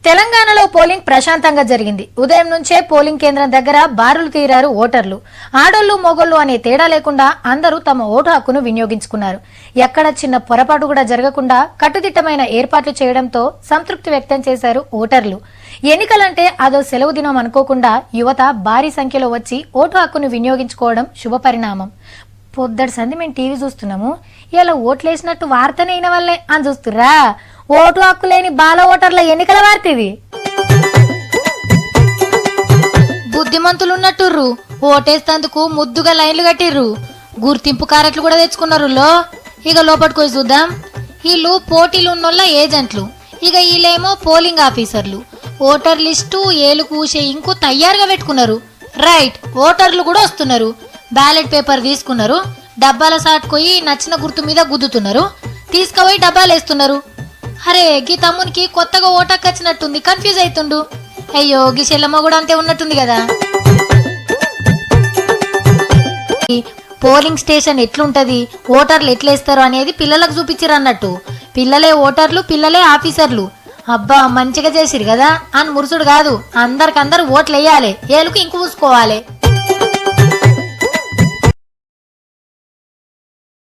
తెలంగాణలో పోలింగ్ ప్రశాంతంగా జరిగింది. ఉదయం నుంచే పోలింగ్ కేంద్రం దగ్గర బారులు తీరారు ఓటర్లు. ఆడోళ్లు మొగోళ్లు అనే తేడా లేకుండా అందరూ తమ ఓటు హక్కును వినియోగించుకున్నారు. ఎక్కడ చిన్న పొరపాటు కూడా జరగకుండా కట్టుదిట్టమైన ఏర్పాట్లు చేయడంతో సంతృప్తి వ్యక్తం చేశారు ఓటర్లు. ఎన్నికలంటే అదో సెలవు దినం అనుకోకుండా యువత భారీ సంఖ్యలో వచ్చి ఓటు హక్కును వినియోగించుకోవడం శుభపరిణామం. పొద్దటి సంది మేము టీవీ చూస్తున్నాము, ఇలా ఓట్లేసినట్టు వార్తనే అయిన వల్లే అని చూస్తుర్రా. ఓటు హక్కు లేని బాల ఓటర్ల ఎన్నికల వార్త ఇది. బుద్ధిమంతులున్నట్టుర్రు, ఓటేస్తందుకు ముద్దుగా లైన్లు కట్టిర్రు, గుర్తింపు కార్డులు కూడా తెచ్చుకున్నారు. ఇక లోపలికి చూద్దాం. వీళ్ళు పోటీలు ఉన్నోళ్ళ ఏజెంట్లు, ఇక వీళ్ళేమో పోలింగ్ ఆఫీసర్లు. ఓటర్ లిస్టు ఏలు కూసే ఇంకు తయారుగా పెట్టుకున్నారు. రైట్, ఓటర్లు కూడా వస్తున్నారు. బ్యాలెట్ పేపర్ తీసుకున్నారు, డబ్బాల సాటుకోయి నచ్చిన గుర్తు మీద గుద్దుతున్నారు, తీసుకుపోయి డబ్బాలు వేస్తున్నారు. అరే గీ తమ్మునికి కొత్తగా ఓటాకు వచ్చినట్టుంది, కన్ఫ్యూజ్ అవుతుండు. అయ్యో గీ చెల్లమ్మ కూడా అంతే ఉన్నట్టుంది కదా. పోలింగ్ స్టేషన్ ఎట్లుంటది, ఓటర్లు ఎట్లేస్తారు అనేది పిల్లలకు చూపించారు అన్నట్టు. పిల్లలే ఓటర్లు, పిల్లలే ఆఫీసర్లు. అబ్బా మంచిగా చేసిరు కదా అని మురుసుడు కాదు, అందరికందరు ఓట్లు వేయాలి, ఏలుకు ఇంకు పూసుకోవాలి.